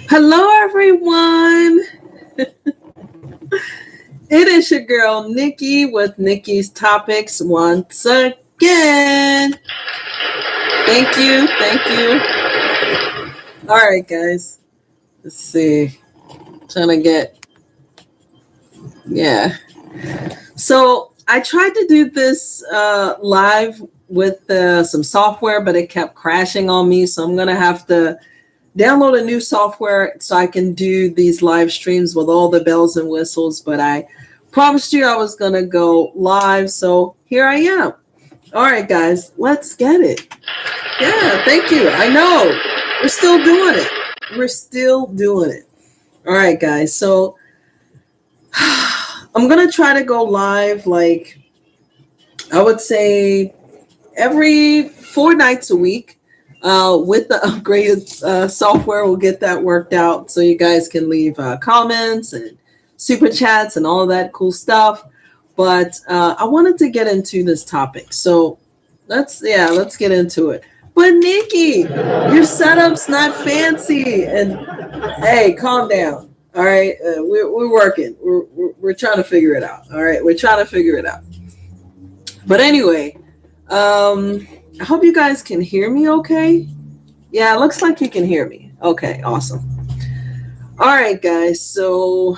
Hello, everyone. It is your girl, Nikki, with Nikki's Topics once again. Thank you. Thank you. All right, guys. Let's see. Trying to get. Yeah. So I tried to do this live with some software, but it kept crashing on me. So I'm going to have to download a new software so I can do these live streams with all the bells and whistles. But I promised you I was going to go live. So here I am. All right, guys, let's get it. Yeah, thank you. I know. We're still doing it. We're still doing it. All right, guys. So I'm going to try to go live, like, I would say every 4 nights a week. With the upgraded software, we'll get that worked out so you guys can leave comments and super chats and all of that cool stuff. But I wanted to get into this topic. So let's get into it. But Nikki, your setup's not fancy. And hey, calm down. All right, we're working. We're trying to figure it out. All right, we're trying to figure it out. But anyway, I hope you guys can hear me okay. Yeah, it looks like you can hear me. Okay, awesome. All right, guys, so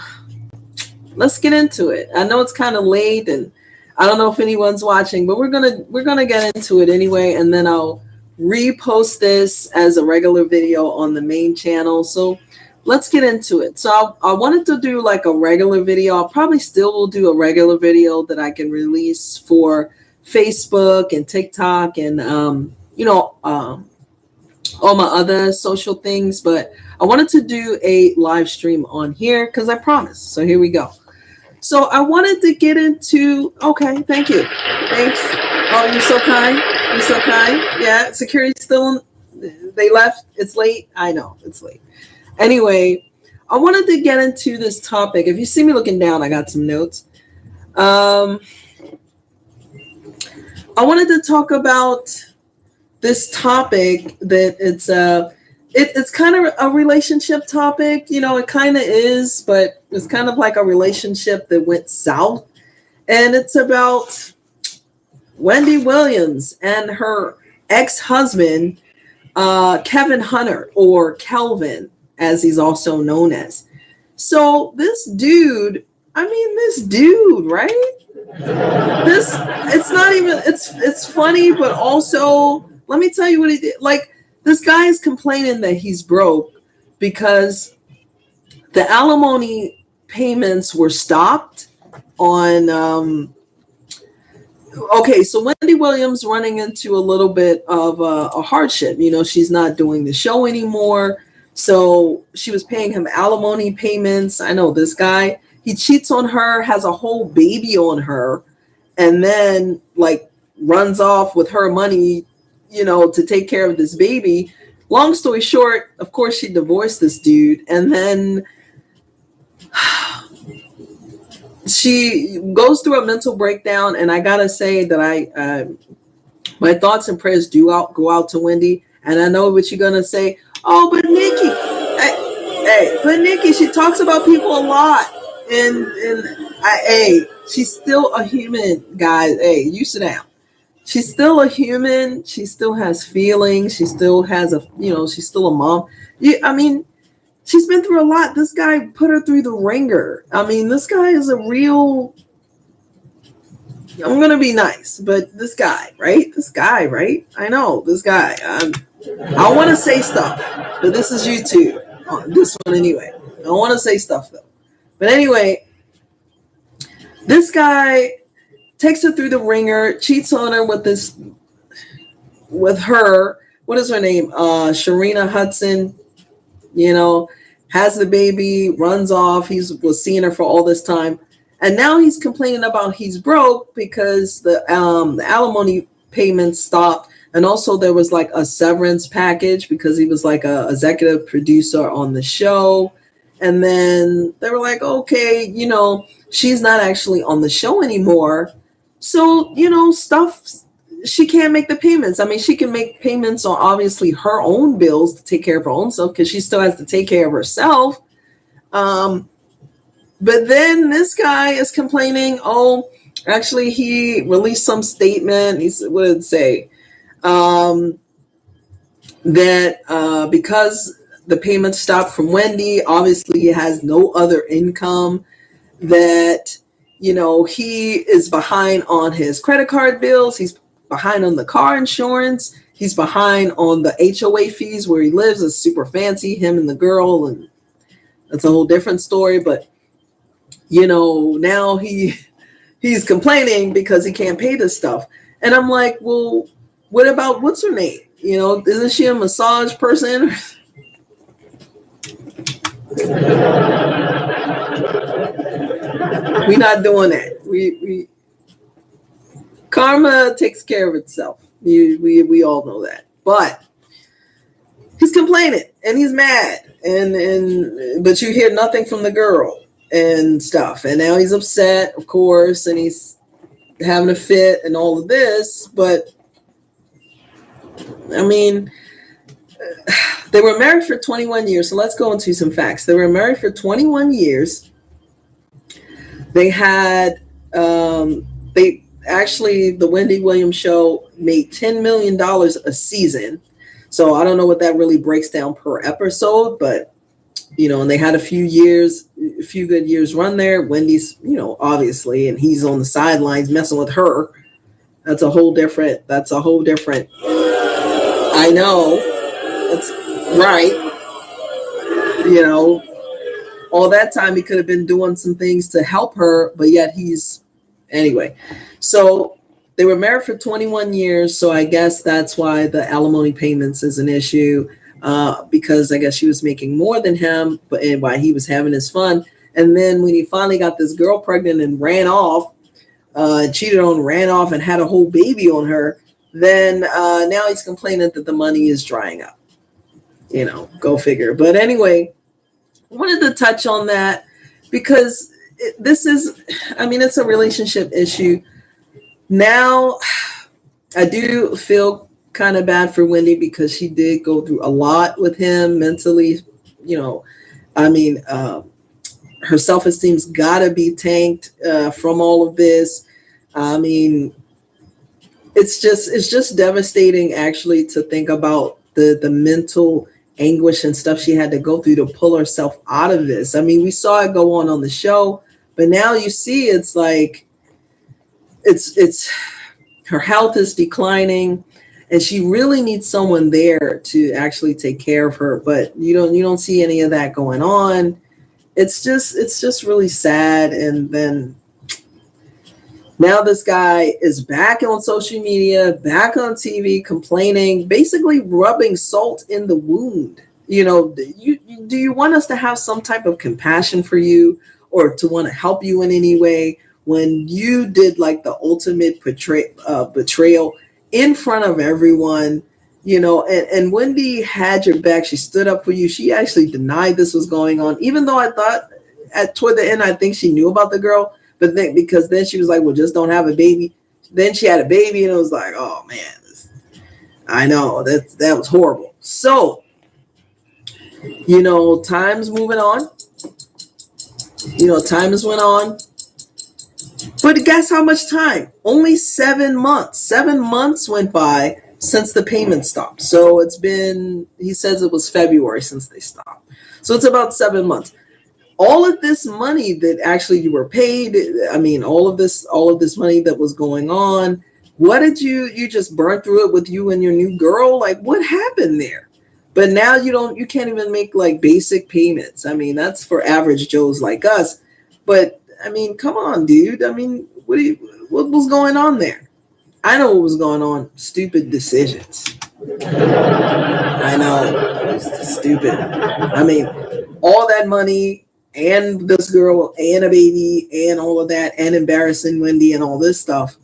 let's get into it. I know it's kind of late and I don't know if anyone's watching, but we're gonna get into it anyway, and then I'll repost this as a regular video on the main channel. So let's get into it. So I wanted to do like a regular video. I'll probably still will do a regular video that I can release for Facebook and TikTok and all my other social things, but I wanted to do a live stream on here because I promised. So here we go. So I wanted to get into, okay, thank you. Thanks. Oh, you're so kind. You're so kind. Yeah, security's still, they left. It's late. I know, it's late. Anyway, I wanted to get into this topic. If you see me looking down, I got some notes. I wanted to talk about this topic that it's kind of a relationship topic. You know, it kind of is, but it's kind of like a relationship that went south. And it's about Wendy Williams and her ex-husband, Kevin Hunter, or Kelvin, as he's also known as. So this dude, right? It's funny, but also, let me tell you what he did. Like, this guy is complaining that he's broke because the alimony payments were stopped on, okay, so Wendy Williams running into a little bit of a hardship. You know, she's not doing the show anymore. So she was paying him alimony payments. I know this guy, he cheats on her, has a whole baby on her, and then like runs off with her money, you know, to take care of this baby. Long story short, of course, she divorced this dude, and then she goes through a mental breakdown. And I gotta say that my thoughts and prayers go out to Wendy. And I know what you're gonna say. Oh, but Nikki, but Nikki, she talks about people a lot, and she's still a human, guys. Hey, you sit down. She's still a human. She still has feelings. She still has she's still a mom. I mean, she's been through a lot. This guy put her through the ringer. I mean, this guy is a real, I'm going to be nice, but this guy, right? I know this guy. I want to say stuff, but this is YouTube. This one anyway. I don't want to say stuff though. But anyway, this guy takes her through the ringer, cheats on her with her. What is her name? Sharina Hudson. You know, has the baby, runs off. He was seeing her for all this time. And now he's complaining about he's broke because the alimony payments stopped. And also there was like a severance package because he was like a executive producer on the show. And then they were like, okay, you know, she's not actually on the show anymore. So, you know, stuff she can't make the payments. I mean, she can make payments on obviously her own bills to take care of her own self because she still has to take care of herself. But then this guy is complaining. Oh, actually, he released some statement. He said, what did it say? That because the payments stopped from Wendy, obviously he has no other income, that, you know, he is behind on his credit card bills. He's behind on the car insurance. He's behind on the HOA fees where he lives. It's super fancy, him and the girl. And that's a whole different story. But, you know, now he's complaining because he can't pay this stuff. And I'm like, well, what about, what's her name? You know, isn't she a massage person? We're not doing that. We karma takes care of itself. We all know that. But he's complaining and he's mad, and but you hear nothing from the girl and stuff. And now he's upset, of course, and he's having a fit and all of this. But I mean, they were married for 21 years. So let's go into some facts. They were married for 21 years. They had, they actually, the Wendy Williams show made $10 million a season. So I don't know what that really breaks down per episode, but, you know, and they had a few good years run there. Wendy's, you know, obviously, and he's on the sidelines messing with her. That's a whole different, I know, that's right. You know, all that time he could have been doing some things to help her, but yet anyway. So they were married for 21 years. So I guess that's why the alimony payments is an issue, because I guess she was making more than him, but and while he was having his fun. And then when he finally got this girl pregnant and ran off, cheated on, ran off and had a whole baby on her, then now he's complaining that the money is drying up. You know, go figure. But anyway, I wanted to touch on that because this is, I mean, it's a relationship issue. Now, I do feel kind of bad for Wendy because she did go through a lot with him mentally. You know, I mean, her self-esteem's got to be tanked from all of this. I mean, it's just devastating actually to think about the mental anguish and stuff she had to go through to pull herself out of this. I mean, we saw it go on the show, but now you see it's like it's her health is declining and she really needs someone there to actually take care of her, but you don't see any of that going on. It's just really sad. And then now this guy is back on social media, back on TV, complaining, basically rubbing salt in the wound. You know, do you want us to have some type of compassion for you or to want to help you in any way when you did like the ultimate betrayal in front of everyone? You know, and Wendy had your back. She stood up for you. She actually denied this was going on, even though I thought toward the end, I think she knew about the girl. But then, because then she was like, well, just don't have a baby. Then she had a baby and it was like, oh man, I know that was horrible. So, you know, time's moving on. You know, time has went on. But guess how much time? Only 7 months. 7 months went by since the payment stopped. So it's been, he says it was February since they stopped. So it's about 7 months. All of this money that actually you were paid, I mean, all of this money that was going on, what did you just burn through it with you and your new girl? Like, what happened there? But now you can't even make like basic payments. I mean, that's for average Joes like us. But I mean, come on, dude. I mean, what was going on there? I know what was going on. Stupid decisions. I know. It's stupid. I mean, all that money, and this girl and a baby and all of that and embarrassing Wendy and all this stuff.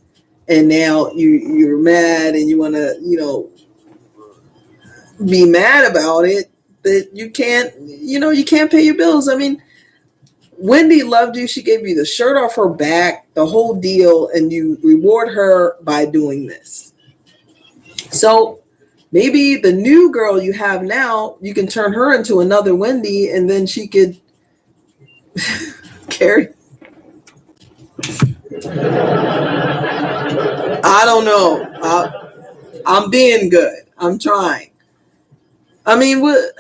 And now you're mad and you want to, you know, be mad about it that you can't pay your bills. I mean, Wendy loved you. She gave you the shirt off her back, the whole deal, and you reward her by doing this. So maybe the new girl you have now, you can turn her into another Wendy, and then she could carry. I don't know. I'm being good. I'm trying. I mean, what?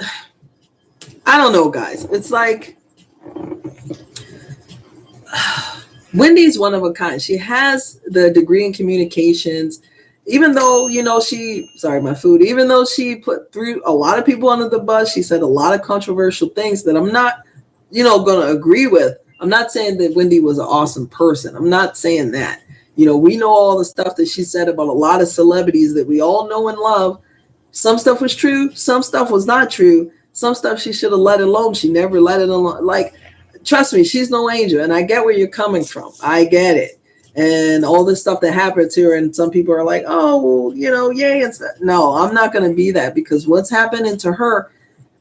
I don't know, guys. It's like Wendy's one of a kind. She has the degree in communications, even though, my food, even though she put through a lot of people under the bus, she said a lot of controversial things that I'm not, going to agree with. I'm not saying that Wendy was an awesome person. I'm not saying that. We know all the stuff that she said about a lot of celebrities that we all know and love. Some stuff was true. Some stuff was not true. Some stuff she should have let alone. She never let it alone. Like, trust me, she's no angel. And I get where you're coming from. I get it. And all this stuff that happened to her. And some people are like, oh, well, yay. And stuff. No, I'm not going to be that, because what's happening to her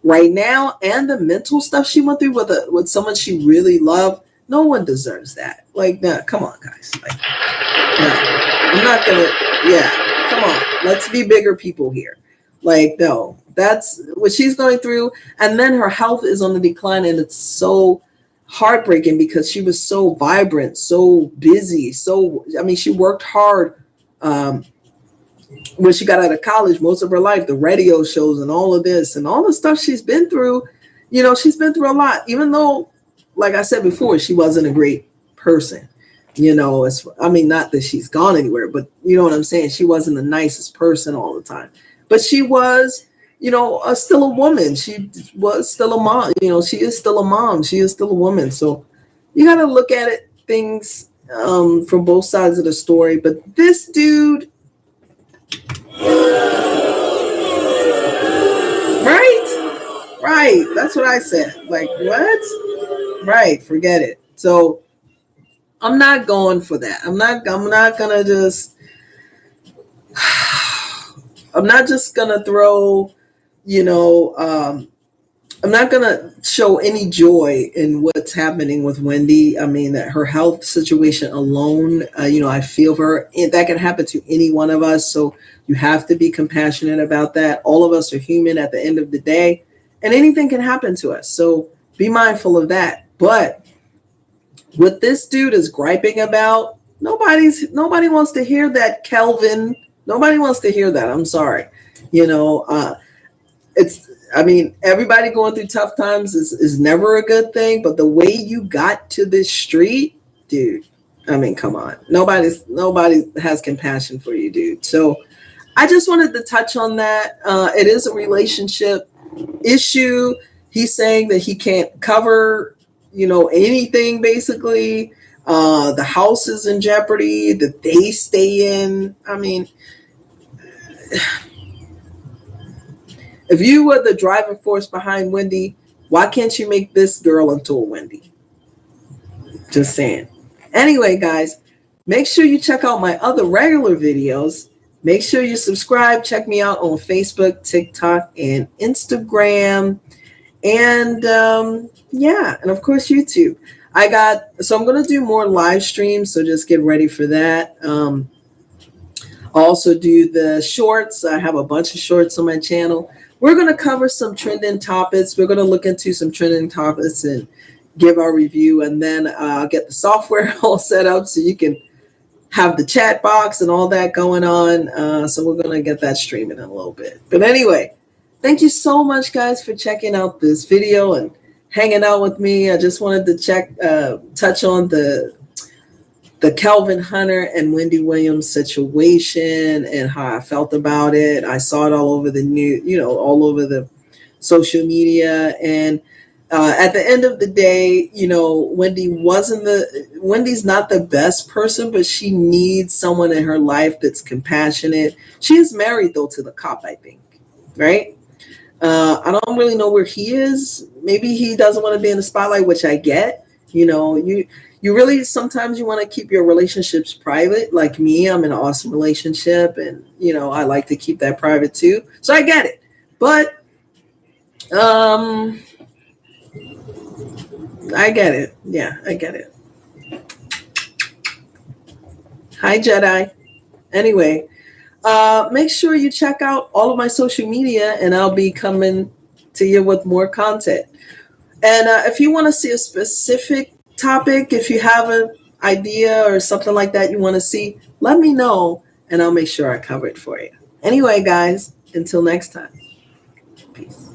right now and the mental stuff she went through with someone she really loved, no one deserves that. Like, nah, come on, guys. Like, no, I'm not going to, yeah, come on. Let's be bigger people here. Like, no, that's what she's going through. And then her health is on the decline, and it's so heartbreaking because she was so vibrant, so busy. She worked hard when she got out of college, most of her life, the radio shows and all of this and all the stuff she's been through. She's been through a lot, even though, like I said before, she wasn't a great person. Not that she's gone anywhere, but you know what I'm saying? She wasn't the nicest person all the time. But she was, still a woman. She was still a mom. She is still a mom. She is still a woman. So you got to look at it, things from both sides of the story. But this dude, right. That's what I said. Like, what? Right. Forget it. So I'm not going for that. I'm not going to just, I'm not just going to throw, I'm not going to show any joy in what's happening with Wendy. I mean, that her health situation alone, I feel for her. And that can happen to any one of us. So you have to be compassionate about that. All of us are human at the end of the day, and anything can happen to us. So be mindful of that. But what this dude is griping about, nobody wants to hear that, Kelvin. Nobody wants to hear that. I'm sorry. Everybody going through tough times is never a good thing, but the way you got to this street, dude, come on. Nobody has compassion for you, dude. So I just wanted to touch on that. It is a relationship issue. He's saying that he can't cover, anything basically. The house is in jeopardy that they stay in. If you were the driving force behind Wendy, why can't you make this girl into a Wendy? Just saying. Anyway, guys, make sure you check out my other regular videos. Make sure you subscribe. Check me out on Facebook, TikTok, and Instagram. And and of course, YouTube. I'm going to do more live streams, so just get ready for that. I'll also do the shorts. I have a bunch of shorts on my channel. We're going to cover some trending topics. We're going to look into some trending topics and give our review. And then I'll get the software all set up so you can have the chat box and all that going on. So we're going to get that streaming in a little bit. But anyway, thank you so much, guys, for checking out this video and hanging out with me. I just wanted to touch on the Kelvin Hunter and Wendy Williams situation and how I felt about it. I saw it all over the news, all over the social media. And at the end of the day, Wendy's not the best person, but she needs someone in her life that's compassionate. She is married, though, to the cop, I think, right? I don't really know where he is. Maybe he doesn't want to be in the spotlight, which I get. You really, sometimes you want to keep your relationships private. Like me, I'm in an awesome relationship, and, I like to keep that private too. So I get it. But I get it. Yeah, I get it. Hi, Jedi. Anyway, Make sure you check out all of my social media, and I'll be coming to you with more content. And if you want to see a specific topic, if you have an idea or something like that you want to see, let me know, and I'll make sure I cover it for you. Anyway, guys, until next time, peace.